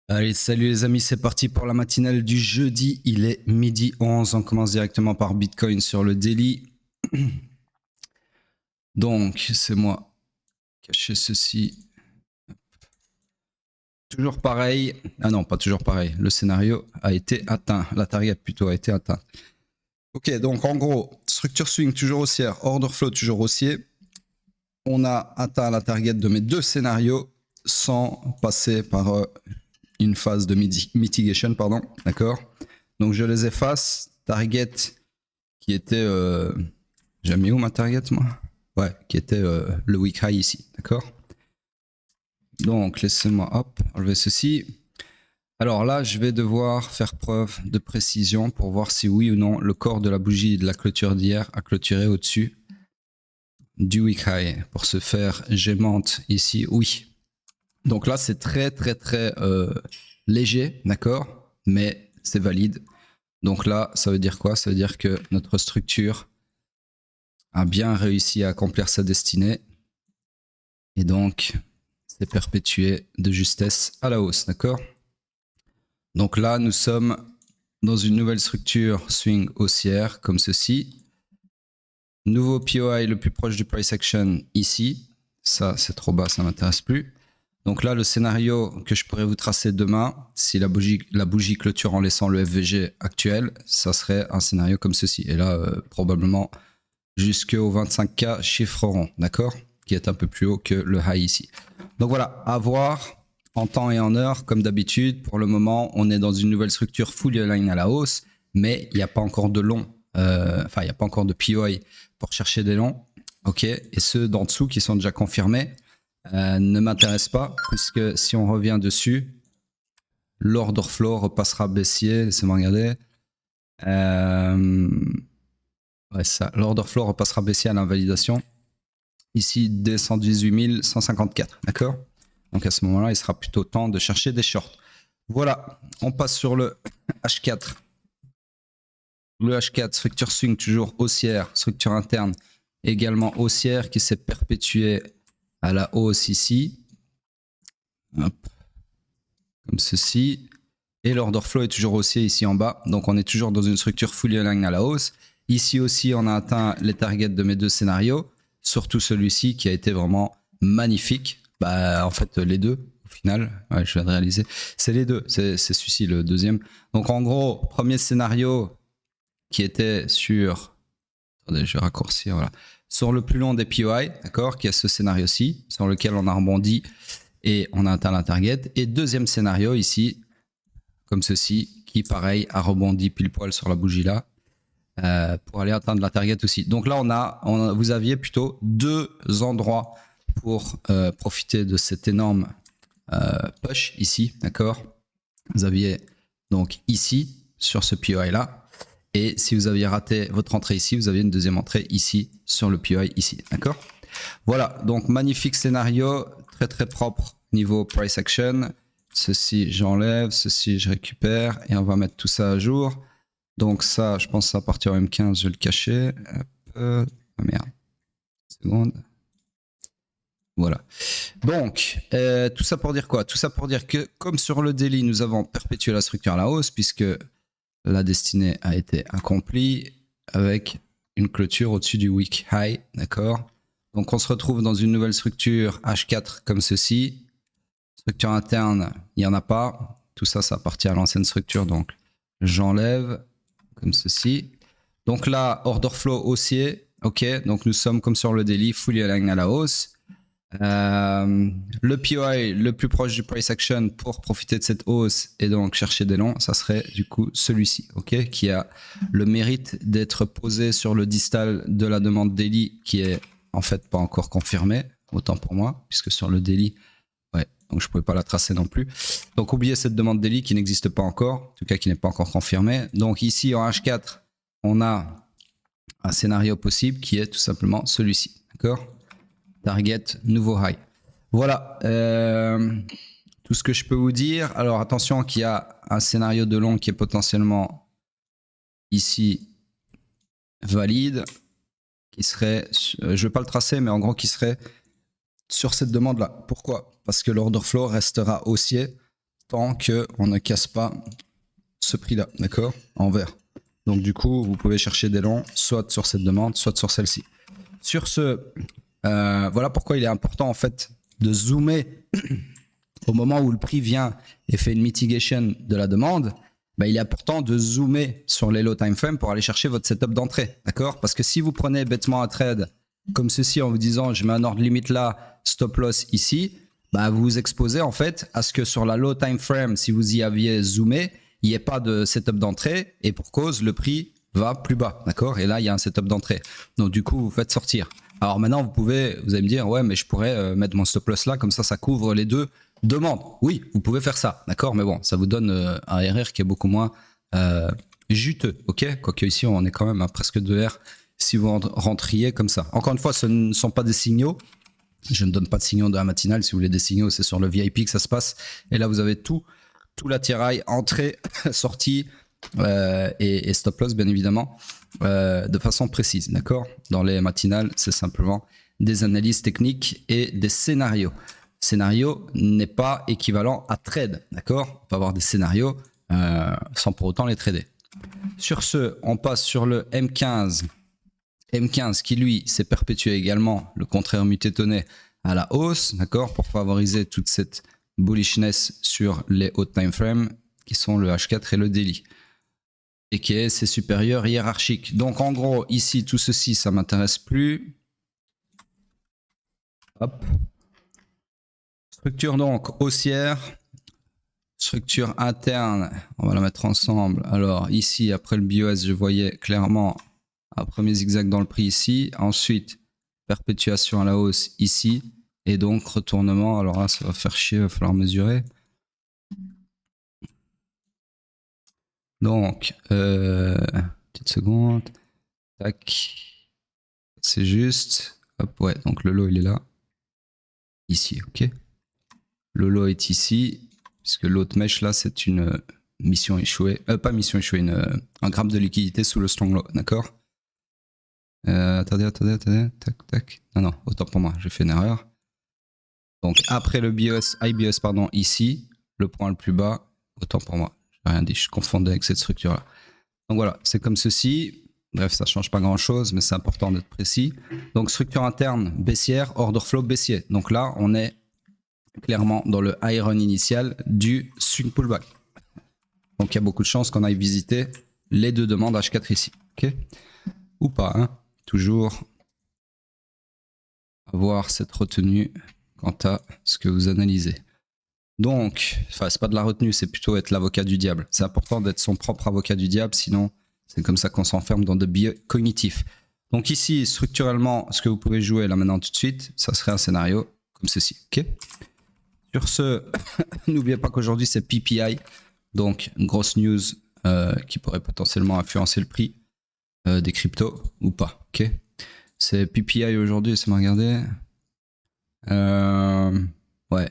Allez, salut les amis, c'est parti pour la matinale du jeudi. Il est midi 11. On commence directement par Bitcoin sur le daily. Donc, c'est moi. Cacher ceci. Toujours pareil. Ah non, pas toujours pareil. Le scénario a été atteint. La target plutôt a été atteinte. Ok, donc en gros, structure swing toujours haussière, order flow toujours haussier. On a atteint la target de mes deux scénarios sans passer par une phase de mitigation, pardon. D'accord. Donc je les efface. Target qui était. J'ai mis où ma target, moi? Ouais, qui était le week high ici, d'accord? Donc laissez-moi hop, enlever ceci. Alors là, je vais devoir faire preuve de précision pour voir si oui ou non le corps de la bougie de la clôture d'hier a clôturé au-dessus du week high. Pour ce faire, j'aimante ici, oui. Donc là, c'est très léger, d'accord? Mais c'est valide. Donc là, ça veut dire quoi? Ça veut dire que notre structure a bien réussi à accomplir sa destinée. Et donc, c'est perpétué de justesse à la hausse, d'accord? Donc là, nous sommes dans une nouvelle structure swing haussière, comme ceci. Nouveau POI le plus proche du price action ici. Ça, c'est trop bas, ça ne m'intéresse plus. Donc là, le scénario que je pourrais vous tracer demain, si la bougie clôture en laissant le FVG actuel, ça serait un scénario comme ceci. Et là, probablement jusqu'au 25K chiffre rond, d'accord? Qui est un peu plus haut que le high ici. Donc voilà, à voir en temps et en heure, comme d'habitude. Pour le moment, on est dans une nouvelle structure fully aligned à la hausse, mais il n'y a pas encore de long, il n'y a pas encore de POI pour chercher des longs. Ok, et ceux d'en dessous qui sont déjà confirmés ne m'intéressent pas, puisque si on revient dessus, l'order flow repassera baissier. Laissez-moi regarder. Ouais, ça. L'order flow repassera baissier à l'invalidation. Ici, dès 118 154, d'accord? Donc à ce moment-là, il sera plutôt temps de chercher des shorts. Voilà, on passe sur le H4. Le H4, structure swing toujours haussière, structure interne également haussière qui s'est perpétuée à la hausse ici. Hop. Comme ceci. Et l'order flow est toujours haussier ici en bas. Donc on est toujours dans une structure fully aligned à la hausse. Ici aussi, on a atteint les targets de mes deux scénarios. Surtout celui-ci qui a été vraiment magnifique. Bah, en fait, les deux, au final. Ouais, je viens de réaliser. C'est les deux. C'est celui-ci, le deuxième. Donc en gros, premier scénario qui était sur... Attendez, je vais raccourcir, voilà. Sur le plus long des POI, d'accord, qui est ce scénario-ci, sur lequel on a rebondi et on a atteint la target. Et deuxième scénario ici, comme ceci, qui pareil a rebondi pile poil sur la bougie là, pour aller atteindre la target aussi. Donc là, vous aviez plutôt deux endroits pour profiter de cette énorme push ici, d'accord? Vous aviez donc ici, sur ce POI là, et si vous aviez raté votre entrée ici, vous aviez une deuxième entrée ici, sur le POI ici, d'accord? Voilà, donc magnifique scénario, très propre niveau price action. Ceci, j'enlève, ceci, je récupère, et on va mettre tout ça à jour. Donc ça, je pense à partir du M15, je vais le cacher. Ah merde, une seconde. Voilà. Donc, tout ça pour dire quoi? Tout ça pour dire que, comme sur le daily, nous avons perpétué la structure à la hausse, puisque la destinée a été accomplie avec une clôture au-dessus du week high, d'accord? Donc on se retrouve dans une nouvelle structure H4 comme ceci. Structure interne, il n'y en a pas. Tout ça, ça appartient à l'ancienne structure, donc j'enlève comme ceci. Donc là, order flow haussier, ok. Donc nous sommes comme sur le daily, fully aligned à la hausse. Le POI le plus proche du price action pour profiter de cette hausse et donc chercher des longs, ça serait du coup celui-ci, ok, qui a le mérite d'être posé sur le distal de la demande daily qui est en fait pas encore confirmée, autant pour moi, puisque sur le daily, ouais, donc je pouvais pas la tracer non plus. Donc oubliez cette demande daily qui n'existe pas encore, en tout cas qui n'est pas encore confirmée. Donc ici en H4, on a un scénario possible qui est tout simplement celui-ci, d'accord? Target, nouveau high. Voilà tout ce que je peux vous dire. Alors attention qu'il y a un scénario de long qui est potentiellement ici valide, qui serait, je ne vais pas le tracer, mais en gros qui serait sur cette demande-là. Pourquoi? Parce que l'order flow restera haussier tant qu'on ne casse pas ce prix-là, d'accord, en vert. Donc du coup, vous pouvez chercher des longs, soit sur cette demande, soit sur celle-ci. Sur ce, voilà pourquoi il est important en fait de zoomer au moment où le prix vient et fait une mitigation de la demande. Ben, il est important de zoomer sur les low time frame pour aller chercher votre setup d'entrée, d'accord? Parce que si vous prenez bêtement un trade comme ceci en vous disant je mets un ordre limite là, stop loss ici, bah vous vous exposez en fait à ce que sur la low time frame, si vous y aviez zoomé, il n'y ait pas de setup d'entrée et pour cause le prix va plus bas, d'accord? Et là il y a un setup d'entrée. Donc du coup vous faites sortir. Alors maintenant vous allez me dire ouais mais je pourrais mettre mon stop loss là comme ça couvre les deux demandes. Oui vous pouvez faire ça, d'accord? Mais bon ça vous donne un RR qui est beaucoup moins juteux, ok? Quoique ici on est quand même à presque 2 R si vous rentriez comme ça. Encore une fois ce ne sont pas des signaux. Je ne donne pas de signaux de la matinale. Si vous voulez des signaux, c'est sur le VIP que ça se passe. Et là, vous avez tout l'attirail, entrée, sortie et stop loss, bien évidemment, de façon précise. D'accord? Dans les matinales, c'est simplement des analyses techniques et des scénarios. Scénario n'est pas équivalent à trade. D'accord? On peut avoir des scénarios sans pour autant les trader. Sur ce, on passe sur le M15. M15 qui lui s'est perpétué également, le contraire mutétonné à la hausse, d'accord, pour favoriser toute cette bullishness sur les hauts time frame qui sont le H4 et le daily et qui est ses supérieurs hiérarchiques. Donc en gros ici tout ceci ça m'intéresse plus. Hop. Structure donc haussière, structure interne, on va la mettre ensemble. Alors ici après le BOS je voyais clairement un premier zigzag dans le prix ici, ensuite perpétuation à la hausse ici, et donc retournement. Alors là, ça va faire chier, il va falloir mesurer. Donc, petite seconde, tac, c'est juste, hop, ouais, donc le lot il est là, ici, ok. Le lot est ici, puisque l'autre mèche là, c'est une mission échouée, pas mission échouée, un gramme de liquidité sous le strong low, d'accord. Attendez, tac, tac. Non, autant pour moi, j'ai fait une erreur. Donc après le BOS, IBOS, pardon, ici, le point le plus bas, autant pour moi, j'ai rien dit, je confondais avec cette structure-là. Donc voilà, c'est comme ceci. Bref, ça change pas grand-chose, mais c'est important d'être précis. Donc structure interne baissière, order flow baissier. Donc là, on est clairement dans le high run initial du swing pullback. Donc il y a beaucoup de chances qu'on aille visiter les deux demandes H4 ici, ok? Ou pas, hein? Toujours avoir cette retenue quant à ce que vous analysez. Donc, enfin, c'est pas de la retenue, c'est plutôt être l'avocat du diable. C'est important d'être son propre avocat du diable, sinon c'est comme ça qu'on s'enferme dans des biais cognitifs. Donc ici, structurellement, ce que vous pouvez jouer là maintenant tout de suite, ça serait un scénario comme ceci, ok? Sur ce, n'oubliez pas qu'aujourd'hui c'est PPI, donc une grosse news qui pourrait potentiellement influencer le prix des cryptos ou pas, ok? C'est PPI aujourd'hui, laissez-moi regarder. Ouais.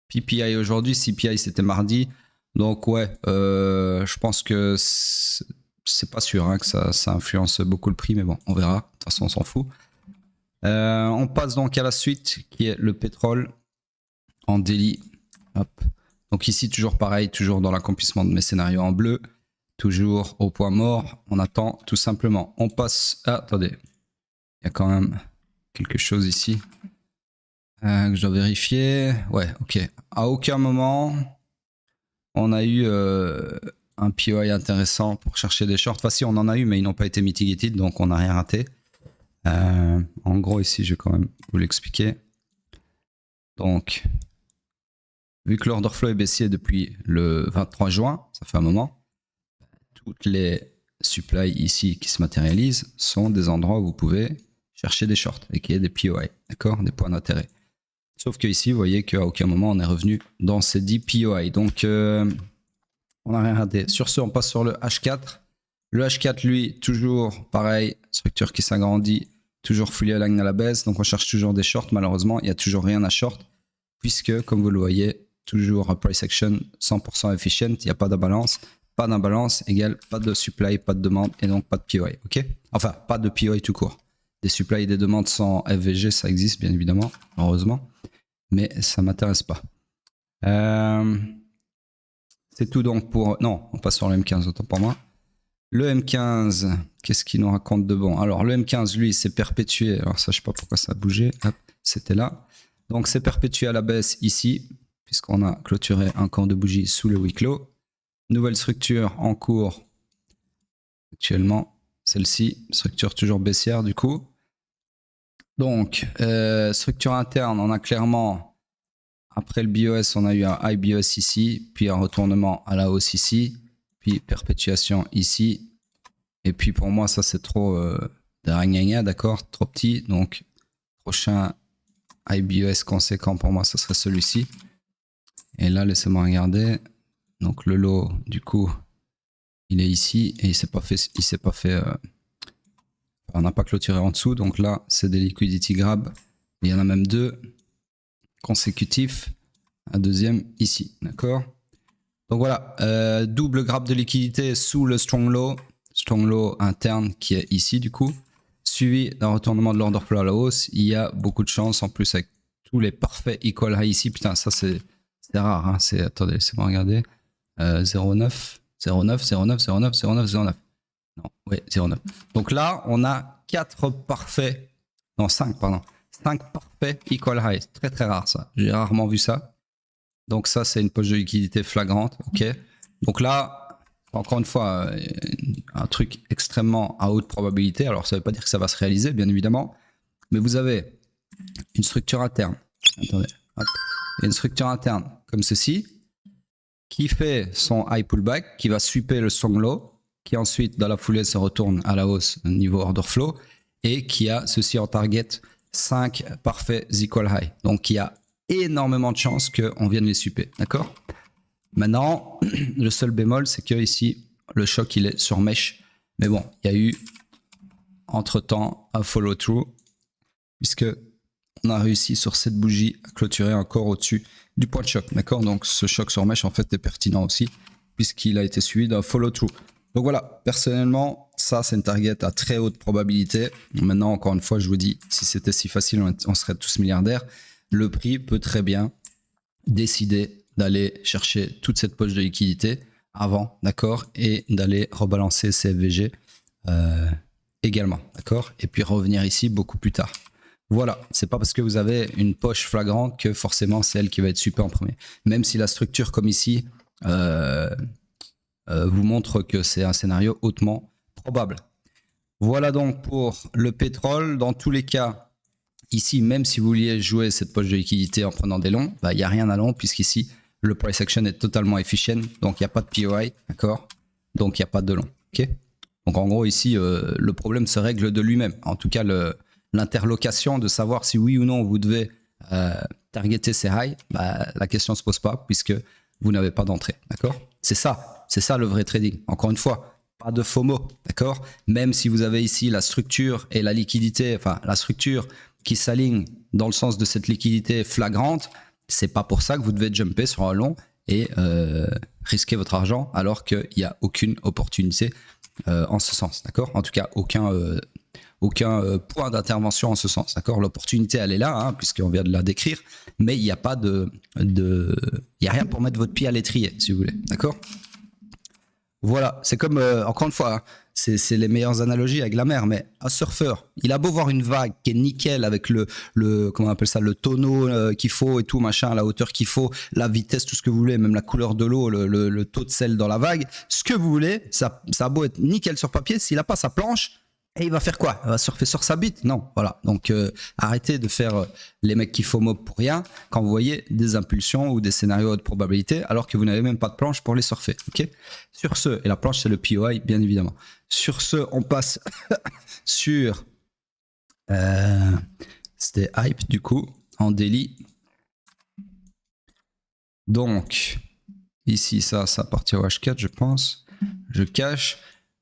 PPI aujourd'hui, CPI c'était mardi. Donc ouais, je pense que c'est pas sûr hein, que ça influence beaucoup le prix, mais bon, on verra. De toute façon, on s'en fout. On passe donc à la suite, qui est le pétrole en daily. Hop. Donc ici, toujours pareil, toujours dans l'accomplissement de mes scénarios en bleu. Toujours au point mort. On attend tout simplement. On passe... Ah, attendez. Il y a quand même quelque chose ici que je dois vérifier. Ouais, ok. À aucun moment, on a eu un POI intéressant pour chercher des shorts. Enfin, si, on en a eu, mais ils n'ont pas été mitigated, donc on n'a rien raté. En gros, ici, je vais quand même vous l'expliquer. Donc, vu que l'order flow est baissier depuis le 23 juin, ça fait un moment, toutes les supplies ici qui se matérialisent sont des endroits où vous pouvez chercher des shorts et qu'il y ait des POI, d'accord, des points d'intérêt. Sauf que ici, vous voyez qu'à aucun moment on est revenu dans ces 10 POI. Donc, on n'a rien raté. Sur ce, on passe sur le H4. Le H4, lui, toujours pareil, structure qui s'agrandit, toujours fully aligned à la baisse. Donc, on cherche toujours des shorts. Malheureusement, il n'y a toujours rien à short, puisque, comme vous le voyez, toujours un price action 100% efficient. Il n'y a pas d'imbalance. Pas d'imbalance égale pas de supply, pas de demande et donc pas de POI. Ok? Enfin, pas de POI tout court. Des supplies et des demandes sans FVG, ça existe bien évidemment, heureusement. Mais ça ne m'intéresse pas. C'est tout donc pour... Non, on passe sur le M15, autant pour moi. Le M15, qu'est-ce qu'il nous raconte de bon? Alors, le M15, lui, c'est perpétué. Alors ça, je sais pas pourquoi ça a bougé. Hop, c'était là. Donc, c'est perpétué à la baisse ici, puisqu'on a clôturé un camp de bougie sous le week low. Nouvelle structure en cours actuellement. Celle-ci, structure toujours baissière du coup. Donc, structure interne, on a clairement, après le BOS, on a eu un high BOS ici, puis un retournement à la hausse ici, puis perpétuation ici. Et puis pour moi, ça c'est trop d'accord, trop petit. Donc, prochain high BOS conséquent pour moi, ce serait celui-ci. Et là, laissez-moi regarder. Donc le lot, du coup, il est ici et il s'est pas fait, on n'a pas clôturé en dessous. Donc là, c'est des liquidity grabs. Il y en a même deux consécutifs. Un deuxième ici, d'accord. Donc voilà, double grab de liquidité sous le strong low interne qui est ici du coup, suivi d'un retournement de l'order flow à la hausse. Il y a beaucoup de chance en plus avec tous les parfaits equal high ici. Putain, ça c'est rare, hein. Attendez, laissez-moi regarder. 0,9, 0,9, 0,9, 0,9, 0,9, 0,9. Non, oui, 0,9. Donc là, on a 4 parfaits, non 5, pardon. 5 parfaits equal high. Très très rare ça. J'ai rarement vu ça. Donc ça, c'est une poche de liquidité flagrante. Ok. Donc là, encore une fois, un truc extrêmement à haute probabilité. Alors ça ne veut pas dire que ça va se réaliser, bien évidemment. Mais vous avez une structure interne. Attendez. Hop. Une structure interne comme ceci, qui fait son high pullback, qui va sweeper le strong low, qui ensuite dans la foulée se retourne à la hausse niveau order flow, et qui a ceci en target 5 parfaits equal high. Donc il y a énormément de chances qu'on vienne les sweeper, d'accord? Maintenant, le seul bémol, c'est que ici, le choc il est sur mèche. Mais bon, il y a eu entre-temps un follow-through, puisque on a réussi sur cette bougie à clôturer encore au-dessus du point de choc, d'accord? Donc ce choc sur mèche en fait est pertinent aussi, puisqu'il a été suivi d'un follow-through. Donc voilà, personnellement, ça c'est une target à très haute probabilité. Maintenant, encore une fois, je vous dis, si c'était si facile, on serait tous milliardaires. Le prix peut très bien décider d'aller chercher toute cette poche de liquidité avant, d'accord? Et d'aller rebalancer CFVG également, d'accord? Et puis revenir ici beaucoup plus tard. Voilà, c'est pas parce que vous avez une poche flagrante que forcément c'est elle qui va être super en premier. Même si la structure comme ici vous montre que c'est un scénario hautement probable. Voilà donc pour le pétrole. Dans tous les cas, ici, même si vous vouliez jouer cette poche de liquidité en prenant des longs, il n'y a rien à long puisqu'ici, le price action est totalement efficient. Donc, il n'y a pas de POI, d'accord? Donc, il n'y a pas de long. Okay, donc, en gros, ici, le problème se règle de lui-même. En tout cas, l'interlocation de savoir si oui ou non vous devez targeter ces highs, la question ne se pose pas puisque vous n'avez pas d'entrée, d'accord? C'est ça le vrai trading. Encore une fois, pas de FOMO, d'accord? Même si vous avez ici la structure et la liquidité, enfin la structure qui s'aligne dans le sens de cette liquidité flagrante, c'est pas pour ça que vous devez jumper sur un long et risquer votre argent alors qu'il n'y a aucune opportunité en ce sens, d'accord? En tout cas, aucun point d'intervention en ce sens, d'accord? L'opportunité, elle est là, hein, puisqu'on vient de la décrire, mais il n'y a pas il y a rien pour mettre votre pied à l'étrier, si vous voulez, d'accord? Voilà, c'est comme, encore une fois, hein, c'est les meilleures analogies avec la mer, mais un surfeur, il a beau voir une vague qui est nickel avec le comment on appelle ça, le tonneau qu'il faut et tout, machin, la hauteur qu'il faut, la vitesse, tout ce que vous voulez, même la couleur de l'eau, le taux de sel dans la vague, ce que vous voulez, ça a beau être nickel sur papier, s'il n'a pas sa planche, et il va faire quoi? Il va surfer sur sa bite? Non, voilà. Donc arrêtez de faire les mecs qui FOMO pour rien quand vous voyez des impulsions ou des scénarios de probabilité alors que vous n'avez même pas de planche pour les surfer. Ok? Sur ce, et la planche c'est le POI bien évidemment. Sur ce, on passe sur c'était hype du coup en daily. Donc ici ça appartient au H4 je pense. Je cache.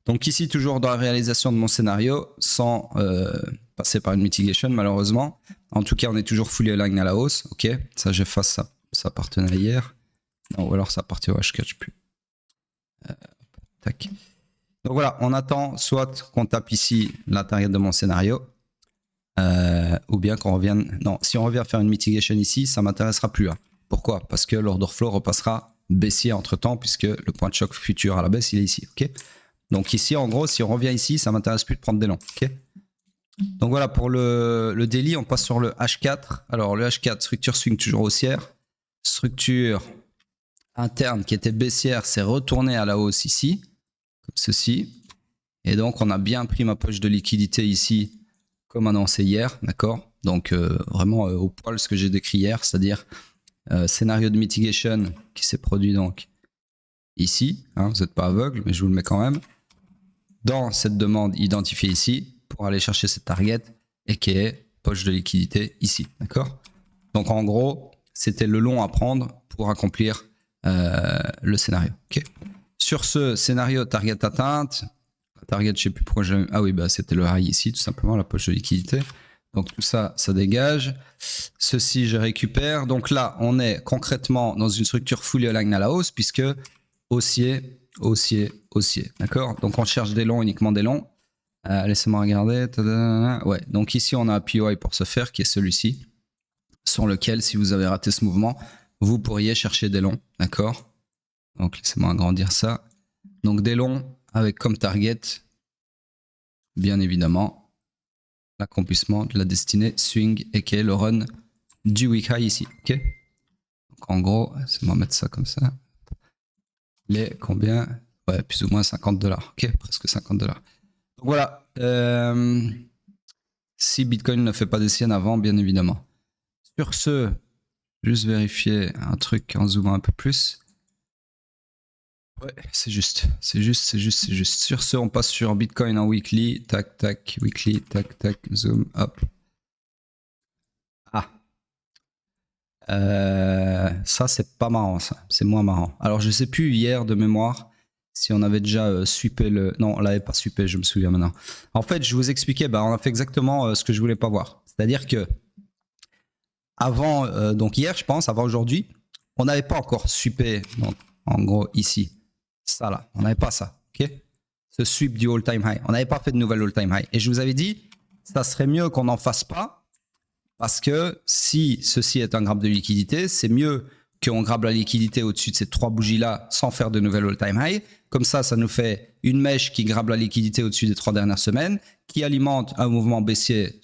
Donc ici, toujours dans la réalisation de mon scénario, sans passer par une mitigation, malheureusement. En tout cas, on est toujours fully aligned à la hausse. Ok, ça, j'efface ça. Ça appartenait hier. Non, ou alors ça appartient au H4, je sais plus. Tac. Donc voilà, on attend soit qu'on tape ici la target de mon scénario, ou bien qu'on revienne... Non, si on revient faire une mitigation ici, ça ne m'intéressera plus. Hein. Pourquoi? Parce que l'order flow repassera baissier entre temps, puisque le point de choc futur à la baisse, il est ici. Ok. Donc ici, en gros, si on revient ici, ça m'intéresse plus de prendre des longs. Ok. Donc voilà, pour le daily, on passe sur le H4. Alors le H4, structure swing toujours haussière. Structure interne qui était baissière, c'est retourné à la hausse ici, comme ceci. Et donc on a bien pris ma poche de liquidité ici, comme annoncé hier, d'accord. Donc vraiment au poil ce que j'ai décrit hier, c'est-à-dire scénario de mitigation qui s'est produit donc ici. Hein, vous n'êtes pas aveugle, mais je vous le mets quand même. Dans cette demande identifiée ici, pour aller chercher cette target, et qui est poche de liquidité ici, d'accord. Donc en gros, c'était le long à prendre pour accomplir le scénario. Okay. Sur ce scénario target atteinte, target je sais plus pourquoi j'ai... Ah oui, bah c'était le high ici, tout simplement, la poche de liquidité. Donc tout ça, ça dégage. Ceci, je récupère. Donc là, on est concrètement dans une structure fully aligned à la hausse, puisque haussier, haussier, haussier. D'accord. Donc on cherche des longs, uniquement des longs. Laissez-moi regarder. Ouais, donc ici, on a un POI pour ce faire, qui est celui-ci, sur lequel, si vous avez raté ce mouvement, vous pourriez chercher des longs, d'accord. Donc laissez-moi agrandir ça. Donc des longs avec comme target, bien évidemment, l'accomplissement de la destinée swing et qui est le run du week high ici, ok. Donc en gros, laissez-moi mettre ça comme ça. Les combien? Ouais, plus ou moins $50, ok, presque $50. Donc voilà. Si Bitcoin ne fait pas des siennes avant, bien évidemment. Sur ce, juste vérifier un truc en zoomant un peu plus. Ouais, c'est juste. Sur ce, on passe sur Bitcoin en weekly. Tac, tac, weekly, tac, tac, zoom, hop. Ah. Ça, c'est pas marrant, ça. C'est moins marrant. Alors, je sais plus hier de mémoire si on avait déjà sweepé le... Non, on l'avait pas sweepé, je me souviens maintenant. En fait, je vous expliquais, on a fait exactement ce que je voulais pas voir. C'est-à-dire que avant, donc hier, je pense, avant aujourd'hui, on n'avait pas encore sweepé, donc en gros ici, ça là, on n'avait pas ça, ok. Ce sweep du all-time high, on n'avait pas fait de nouvelle all-time high. Et je vous avais dit, ça serait mieux qu'on n'en fasse pas, parce que si ceci est un grab de liquidité, c'est mieux qu'on grabe la liquidité au-dessus de ces trois bougies-là sans faire de nouvelle all-time high. Comme ça nous fait une mèche qui grabe la liquidité au-dessus des 3 dernières semaines, qui alimente un mouvement baissier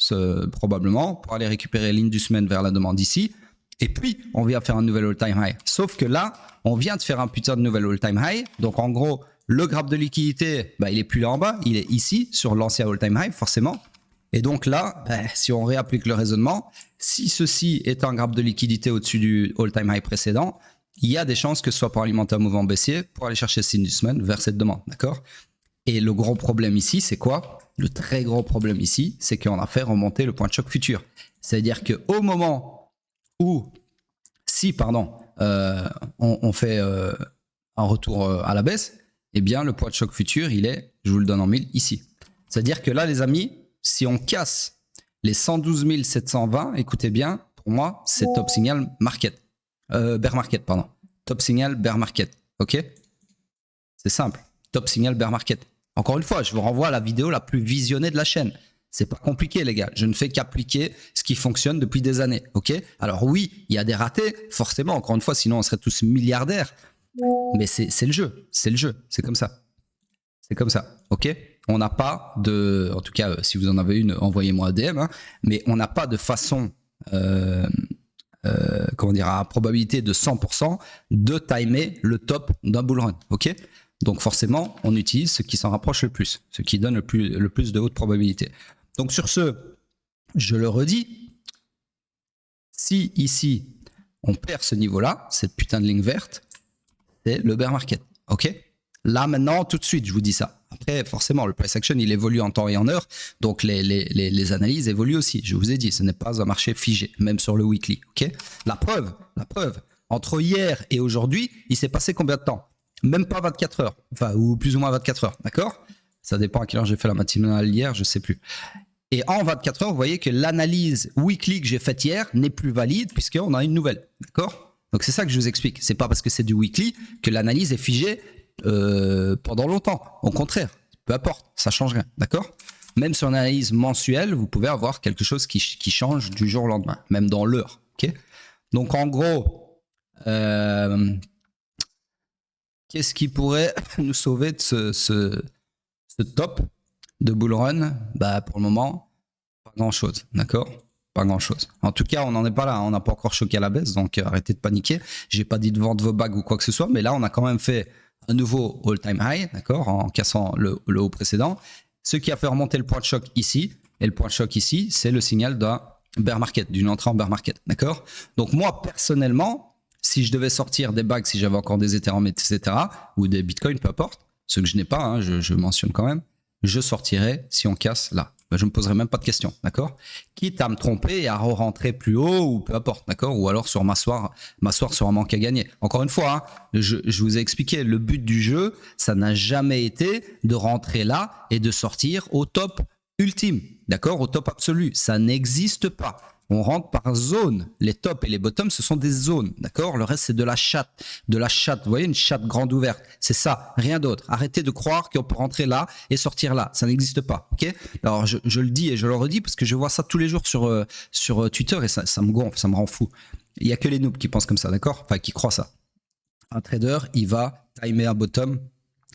probablement pour aller récupérer l'inducement vers la demande ici. Et puis, on vient faire un nouvel all-time high. Sauf que là, on vient de faire un putain de nouvel all-time high. Donc, en gros, le grab de liquidité, il est plus là en bas. Il est ici, sur l'ancien all-time high, forcément. Et donc là, si on réapplique le raisonnement, si ceci est un grab de liquidité au-dessus du all-time high précédent, il y a des chances que ce soit pour alimenter un mouvement baissier, pour aller chercher cet inducement vers cette demande, d'accord. Et le gros problème ici, c'est quoi? Le très gros problème ici, c'est qu'on a fait remonter le point de choc futur. C'est-à-dire qu'au moment où, on fait un retour à la baisse, eh bien, le point de choc futur, il est, je vous le donne en 1000, ici. C'est-à-dire que là, les amis, si on casse les 112 720, écoutez bien, pour moi, c'est top signal market. Bear market, pardon. Top signal bear market. Ok? C'est simple. Top signal bear market. Encore une fois, je vous renvoie à la vidéo la plus visionnée de la chaîne. C'est pas compliqué, les gars. Je ne fais qu'appliquer ce qui fonctionne depuis des années. Ok? Alors oui, il y a des ratés, forcément. Encore une fois, sinon on serait tous milliardaires. Mais c'est le jeu. C'est le jeu. C'est comme ça. C'est comme ça. Ok? On n'a pas de... En tout cas, si vous en avez une, envoyez-moi un DM. Hein, mais on n'a pas de façon... comment dire, à probabilité de 100% de timer le top d'un bull run. Ok? Donc forcément, on utilise ce qui s'en rapproche le plus, ce qui donne le plus de haute probabilité. Donc sur ce, je le redis, si ici, on perd ce niveau-là, cette putain de ligne verte, c'est le bear market. Ok? Là, maintenant, tout de suite, je vous dis ça. Après, forcément, le price action, il évolue en temps et en heure. Donc, les analyses évoluent aussi. Je vous ai dit, ce n'est pas un marché figé, même sur le weekly. Ok? La preuve, entre hier et aujourd'hui, il s'est passé combien de temps? Même pas 24 heures. Enfin, ou plus ou moins 24 heures. D'accord? Ça dépend à quelle heure j'ai fait la matinale hier, je sais plus. Et en 24 heures, vous voyez que l'analyse weekly que j'ai faite hier n'est plus valide puisqu'on a une nouvelle. D'accord? Donc, c'est ça que je vous explique. C'est pas parce que c'est du weekly que l'analyse est figée pendant longtemps. Au contraire, peu importe, ça change rien, d'accord? Même sur une analyse mensuelle, vous pouvez avoir quelque chose qui change du jour au lendemain, même dans l'heure, ok? Donc en gros, qu'est-ce qui pourrait nous sauver de ce top de bull run? Bah, pour le moment, pas grand-chose, d'accord? Pas grand-chose. En tout cas, on n'en est pas là. On n'a pas encore choqué à la baisse, donc arrêtez de paniquer. J'ai pas dit de vendre vos bagues ou quoi que ce soit, mais là, on a quand même fait un nouveau all-time high, d'accord, en cassant le haut précédent. Ce qui a fait remonter le point de choc ici. Et le point de choc ici, c'est le signal d'un bear market, d'une entrée en bear market, d'accord? Donc moi, personnellement, si je devais sortir des bagues, si j'avais encore des Ethereum, etc., ou des Bitcoin, peu importe, ce que je n'ai pas, hein, je mentionne quand même, je sortirais si on casse là. Je ne me poserai même pas de questions, d'accord? Quitte à me tromper et à re-rentrer plus haut ou peu importe, d'accord? Ou alors sur m'asseoir sur un manque à gagner. Encore une fois, hein, je vous ai expliqué, le but du jeu, ça n'a jamais été de rentrer là et de sortir au top ultime, d'accord? Au top absolu. Ça n'existe pas. On rentre par zone. Les tops et les bottoms, ce sont des zones, d'accord? Le reste, c'est de la chatte. De la chatte, vous voyez, une chatte grande ouverte. C'est ça, rien d'autre. Arrêtez de croire qu'on peut rentrer là et sortir là. Ça n'existe pas, ok? Alors, je le dis et je le redis parce que je vois ça tous les jours sur Twitter et ça me gonfle, ça me rend fou. Il n'y a que les noobs qui pensent comme ça, d'accord? Enfin, qui croient ça. Un trader, il va timer un bottom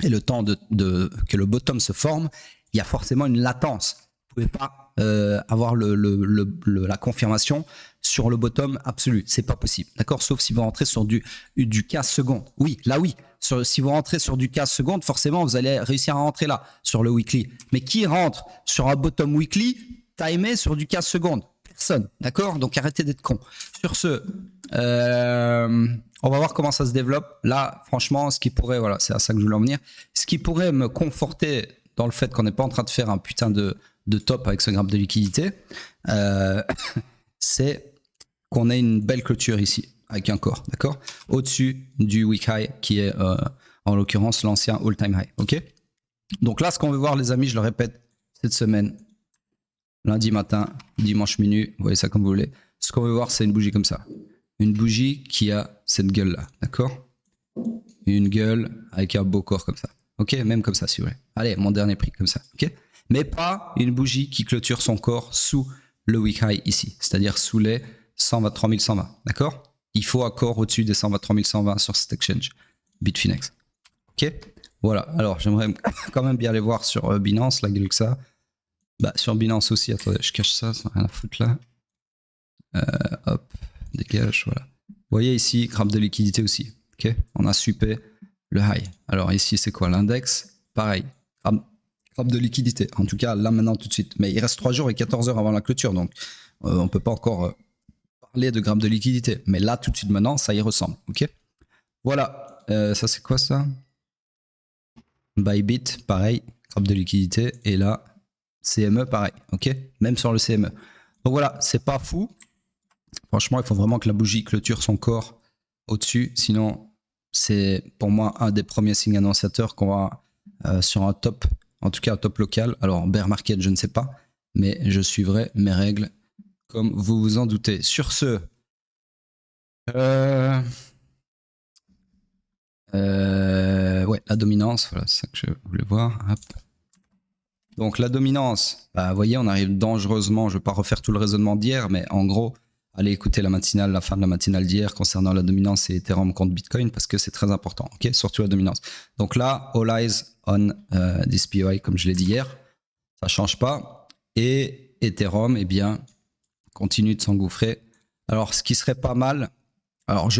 et le temps que le bottom se forme, il y a forcément une latence. Vous ne pouvez pas avoir la confirmation sur le bottom absolu. C'est pas possible, d'accord? Sauf si vous rentrez sur du 15 secondes. Oui, là oui. Si vous rentrez sur du 15 secondes, forcément, vous allez réussir à rentrer là, sur le weekly. Mais qui rentre sur un bottom weekly timé sur du 15 secondes? Personne, d'accord? Donc arrêtez d'être con. Sur ce, on va voir comment ça se développe. Là, franchement, ce qui pourrait, voilà, c'est à ça que je voulais en venir, ce qui pourrait me conforter dans le fait qu'on n'est pas en train de faire un putain de top avec ce grappe de liquidité, c'est qu'on a une belle clôture ici, avec un corps, d'accord? Au-dessus du week high, qui est en l'occurrence l'ancien all-time high, ok? Donc là, ce qu'on veut voir, les amis, je le répète, cette semaine, lundi matin, dimanche minuit, vous voyez ça comme vous voulez, ce qu'on veut voir, c'est une bougie comme ça. Une bougie qui a cette gueule-là, d'accord? Une gueule avec un beau corps comme ça. Ok, même comme ça si vous voulez. Allez, mon dernier prix comme ça. Ok, mais pas une bougie qui clôture son corps sous le week high ici, c'est-à-dire sous les 123 120. D'accord? Il faut accord au-dessus des 123 120 sur cet exchange, Bitfinex. Ok, voilà. Alors j'aimerais quand même bien aller voir sur Binance, la gueule que ça. Bah sur Binance aussi. Attendez, je cache ça, ça n'a rien à foutre là. Hop, dégage, voilà. Vous voyez ici, grappe de liquidité aussi. Ok, on a supé le high. Alors ici, c'est quoi l'index? Pareil, grappe de liquidité. En tout cas, là maintenant, tout de suite. Mais il reste 3 jours et 14 heures avant la clôture. Donc, on ne peut pas encore parler de grappe de liquidité. Mais là, tout de suite maintenant, ça y ressemble. Ok. Voilà. Ça, c'est quoi ça? Bybit, pareil. Grappe de liquidité. Et là, CME, pareil. Ok. Même sur le CME. Donc voilà, c'est pas fou. Franchement, il faut vraiment que la bougie clôture son corps au-dessus. Sinon, c'est pour moi un des premiers signes annonciateurs qu'on va sur un top, en tout cas un top local. Alors bear market, je ne sais pas, mais je suivrai mes règles comme vous vous en doutez. Sur ce, ouais, la dominance, voilà, c'est ça que je voulais voir. Hop. Donc la dominance, bah, vous voyez, on arrive dangereusement, je ne vais pas refaire tout le raisonnement d'hier, mais en gros, allez écouter la matinale, la fin de la matinale d'hier concernant la dominance et Ethereum contre Bitcoin parce que c'est très important, ok? Surtout la dominance. Donc là, all eyes on this POI, comme je l'ai dit hier, ça change pas. Et Ethereum, eh bien, continue de s'engouffrer. Alors, ce qui serait pas mal, alors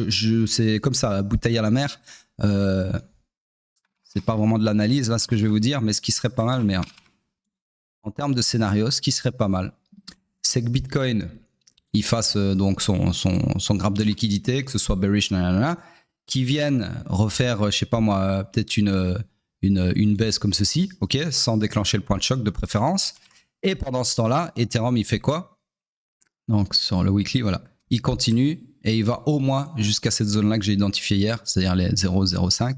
c'est comme ça, bouteille à la mer, c'est pas vraiment de l'analyse là ce que je vais vous dire, mais ce qui serait pas mal, mais en termes de scénario, ce qui serait pas mal, c'est que Bitcoin il fasse donc son grappe de liquidité, que ce soit bearish, qui vienne refaire, je sais pas moi, peut-être une baisse comme ceci, ok, sans déclencher le point de choc de préférence. Et pendant ce temps-là, Ethereum, il fait quoi? Donc sur le weekly, voilà, il continue et il va au moins jusqu'à cette zone-là que j'ai identifiée hier, c'est-à-dire les 0,05,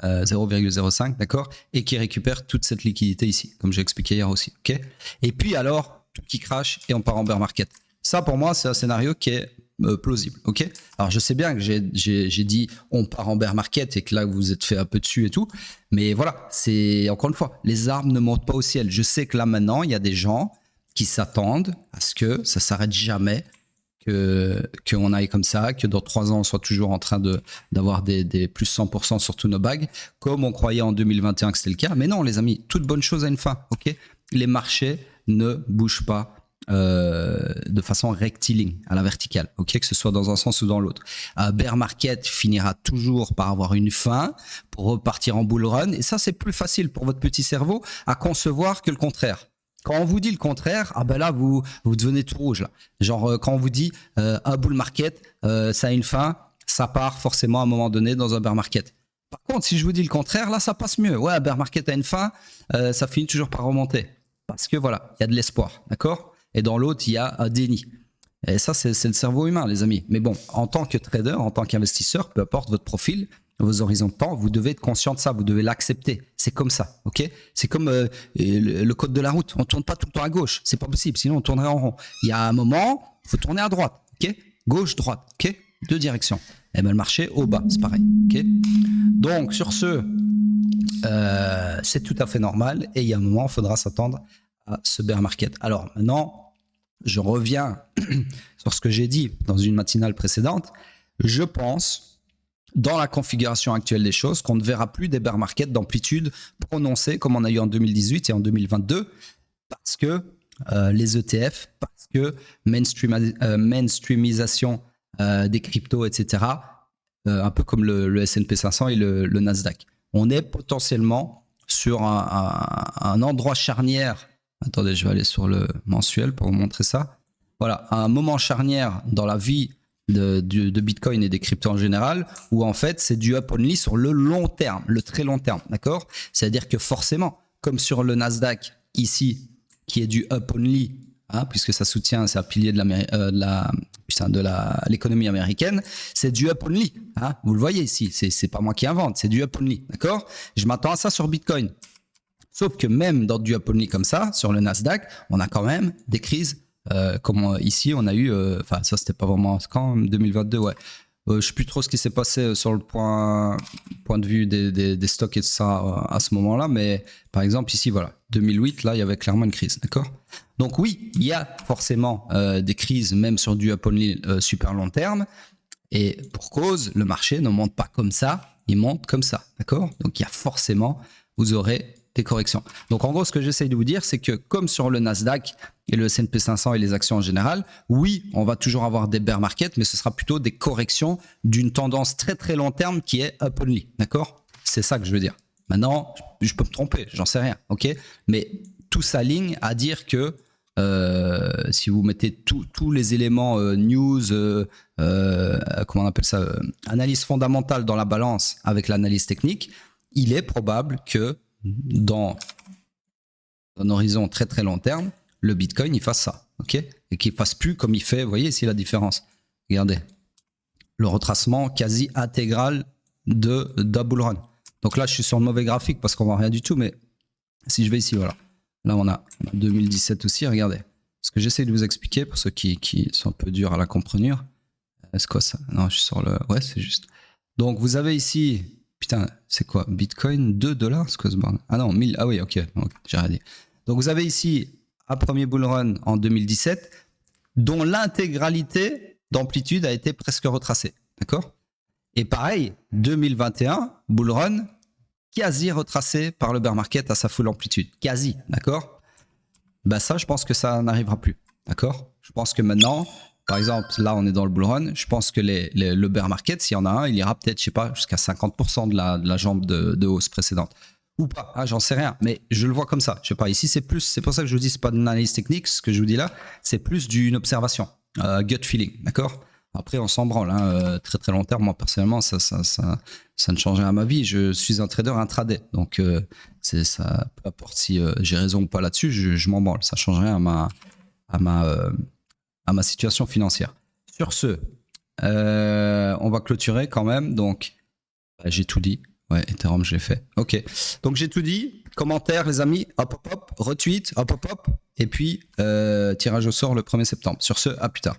0,05, d'accord, et qui récupère toute cette liquidité ici, comme j'ai expliqué hier aussi, ok. Et puis alors, tout qui crache et on part en bear market. Ça, pour moi, c'est un scénario qui est plausible, ok. Alors, je sais bien que j'ai dit on part en bear market et que là, vous vous êtes fait un peu dessus et tout, mais voilà, c'est encore une fois, les arbres ne montent pas au ciel. Je sais que là, maintenant, il y a des gens qui s'attendent à ce que ça s'arrête jamais, qu'on aille comme ça, que dans 3 ans, on soit toujours en train d'avoir des plus 100% sur tous nos bags, comme on croyait en 2021 que c'était le cas. Mais non, les amis, toute bonne chose a une fin. Ok, les marchés ne bougent pas de façon rectiligne, à la verticale, ok, que ce soit dans un sens ou dans l'autre. Bear market finira toujours par avoir une fin pour repartir en bull run, et ça c'est plus facile pour votre petit cerveau à concevoir que le contraire. Quand on vous dit le contraire, ah ben là vous devenez tout rouge là. Genre quand on vous dit un bull market ça a une fin, ça part forcément à un moment donné dans un bear market. Par contre, si je vous dis le contraire, là ça passe mieux. Ouais, un bear market a une fin, ça finit toujours par remonter. Parce que voilà, il y a de l'espoir, d'accord? Et dans l'autre, il y a un déni. Et ça, c'est le cerveau humain, les amis. Mais bon, en tant que trader, en tant qu'investisseur, peu importe votre profil, vos horizons de temps, vous devez être conscient de ça, vous devez l'accepter. C'est comme ça, ok? C'est comme le code de la route. On ne tourne pas tout le temps à gauche, c'est pas possible, sinon on tournerait en rond. Il y a un moment, il faut tourner à droite, ok? Gauche, droite, ok? 2 directions. Et bien le marché au bas, c'est pareil, ok? Donc sur ce, c'est tout à fait normal, et il y a un moment, il faudra s'attendre à ce bear market. Alors maintenant, je reviens sur ce que j'ai dit dans une matinale précédente. Je pense, dans la configuration actuelle des choses, qu'on ne verra plus des bear markets d'amplitude prononcée comme on a eu en 2018 et en 2022, parce que les ETF, parce que mainstreamisation des cryptos, etc., un peu comme le S&P 500 et le Nasdaq. On est potentiellement sur un endroit charnière. Attendez, je vais aller sur le mensuel pour vous montrer ça. Voilà, un moment charnière dans la vie de Bitcoin et des cryptos en général, où en fait c'est du up only sur le long terme, le très long terme, d'accord? C'est-à-dire que forcément, comme sur le Nasdaq ici, qui est du up only, hein, puisque ça soutient, c'est un pilier de l'économie américaine, c'est du up only, hein, vous le voyez ici, c'est pas moi qui invente, c'est du up only, d'accord? Je m'attends à ça sur Bitcoin. Sauf que même dans du up only comme ça, sur le Nasdaq, on a quand même des crises, comme ici on a eu, enfin ça c'était pas vraiment quand, 2022, ouais. Je sais plus trop ce qui s'est passé sur le point de vue des stocks et tout ça à ce moment-là, mais par exemple ici, voilà, 2008, là il y avait clairement une crise, d'accord? Donc oui, il y a forcément des crises, même sur du up only super long terme, et pour cause, le marché ne monte pas comme ça, il monte comme ça, d'accord? Donc il y a forcément, vous aurez des corrections. Donc en gros, ce que j'essaye de vous dire, c'est que comme sur le Nasdaq et le S&P 500 et les actions en général, oui, on va toujours avoir des bear markets, mais ce sera plutôt des corrections d'une tendance très très long terme qui est up only, d'accord? C'est ça que je veux dire. Maintenant, je peux me tromper, j'en sais rien, ok? Mais tout s'aligne à dire que si vous mettez tous les éléments news, comment on appelle ça, analyse fondamentale dans la balance avec l'analyse technique, il est probable que dans un horizon très très long terme, le Bitcoin il fasse ça, ok, et qu'il fasse plus comme il fait. Vous voyez ici la différence. Regardez le retracement quasi intégral d'un bull run. Donc là, je suis sur le mauvais graphique parce qu'on voit rien du tout, mais si je vais ici, voilà, là on a 2017 aussi. Regardez ce que j'essaie de vous expliquer pour ceux qui sont un peu durs à la comprendre. Est-ce quoi ça? Non, je suis sur le. Ouais, c'est juste. Donc vous avez ici. Putain, c'est quoi? Bitcoin, 2 $, c'est quoi ce bordel? Ah non, 1000. Ah oui, ok, j'ai rien dit. Donc vous avez ici un premier bull run en 2017, dont l'intégralité d'amplitude a été presque retracée. D'accord? Et pareil, 2021, bull run quasi retracé par le bear market à sa full amplitude. Quasi, d'accord? Bah ça, je pense que ça n'arrivera plus. D'accord? Je pense que maintenant. Par exemple, là, on est dans le bull run. Je pense que le bear market, s'il y en a un, il ira peut-être, je sais pas, jusqu'à 50% de la jambe de hausse précédente. Ou pas, hein, j'en sais rien. Mais je le vois comme ça. Je sais pas, ici, c'est plus, c'est pour ça que je vous dis, c'est pas une analyse technique. Ce que je vous dis là, c'est plus d'une observation, gut feeling, d'accord? Après, on s'en branle, hein, très très long terme. Moi, personnellement, ça ne change rien à ma vie. Je suis un trader intraday. Donc, c'est ça, peu importe si j'ai raison ou pas là-dessus, je m'en branle. Ça change rien à ma situation financière. Sur ce, on va clôturer quand même. Donc, j'ai tout dit. Ouais, Ethereum, je l'ai fait. Ok. Donc, j'ai tout dit. Commentaires, les amis. Hop, hop, hop. Retweet. Hop, hop, hop. Et puis, tirage au sort le 1er septembre. Sur ce, à plus tard.